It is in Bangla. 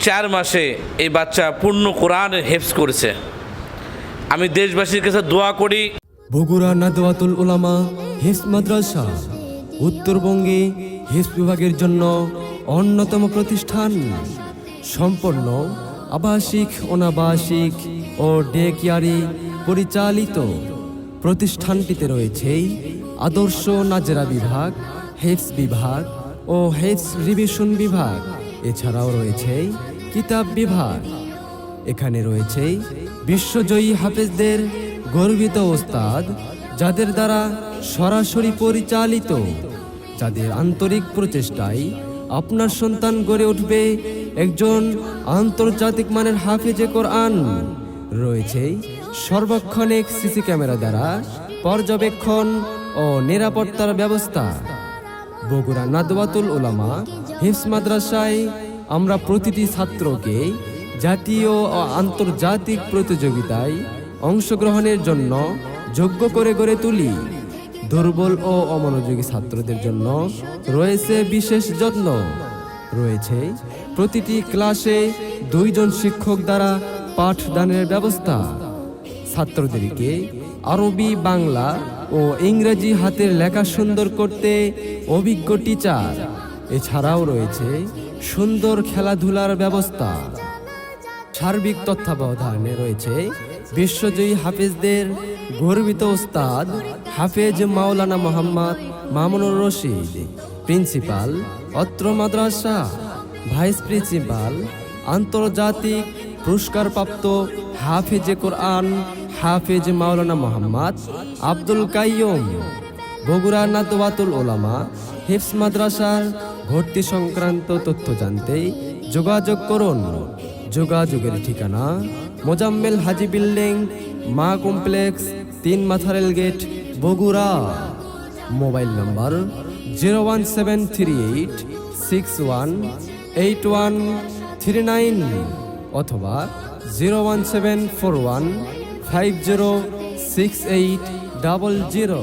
4 মাসে এই বাচ্চা পূর্ণ কোরআনের হেফজ করেছে। আমি দেশবাসীর কাছে দোয়া করি, বগুড়া নাদওয়াতুল উলামা হিফজ মাদ্রাসা উত্তরবঙ্গে হিফজ বিভাগের জন্য অন্যতম প্রতিষ্ঠান। সম্পূর্ণ আবাসিক, অনাবাসিক ও ডে কেয়ারে পরিচালিত। প্রতিষ্ঠানটিতে রয়েছে আদর্শ নাজেরা বিভাগ, হিফজ বিভাগ ও হিফজ রিভিশন বিভাগ। এছাড়াও রয়েছে কিতাব বিভাগ। এখানে রয়েছে বিশ্বজয়ী হাফেজদের গর্বিত ওস্তাদ, যাদের দ্বারা সরাসরি পরিচালিত, যাদের আন্তরিক প্রচেষ্টায় আপনার সন্তান গড়ে উঠবে একজন আন্তর্জাতিক মানের হাফেজে কোরআন। রয়েছে সর্বক্ষণিক সিসি ক্যামেরা দ্বারা পর্যবেক্ষণ ও নিরাপত্তার ব্যবস্থা। বগুড়া নাদওয়াতুল উলামা হিফজ মাদ্রাসায় আমরা প্রতিটি ছাত্রকে জাতীয় ও আন্তর্জাতিক প্রতিযোগিতায় অংশগ্রহণের জন্য যোগ্য করে গড়ে তুলি। দুর্বল ও অমনোযোগী ছাত্রদের জন্য রয়েছে বিশেষ যত্ন। রয়েছে প্রতিটি ক্লাসে 2 জন শিক্ষক দ্বারা পাঠদানের ব্যবস্থা। ছাত্রদেরকে আরবি, বাংলা ও ইংরেজি হাতের লেখা সুন্দর করতে অভিজ্ঞ টিচার। এছাড়াও রয়েছে সুন্দর খেলাধুলার ব্যবস্থা। সার্বিক তত্ত্বাবধানে রয়েছে বিশ্বজয়ী হাফেজদের গর্বিত ওস্তাদ হাফেজ মাওলানা মোহাম্মদ মামুনুর রশিদ, প্রিন্সিপাল অত্র মাদ্রাসা, ভাইস প্রিন্সিপাল আন্তর্জাতিক পুরস্কারপ্রাপ্ত হাফেজে কোরআন হাফেজ মাওলানা মোহাম্মদ আব্দুল কাইয়ুম। বগুড়া নাদওয়াতুল উলামা হিফজ মাদ্রাসার ভর্তি সংক্রান্ত তথ্য জানতে যোগাযোগ করুন। যোগাযোগের ঠিকানা মোজাম্মেল হাজি বিল্ডিং, মা কমপ্লেক্স, 3 মাথা rail gate, Bogura. Mobile number 01738618139 অথবা 01741506800।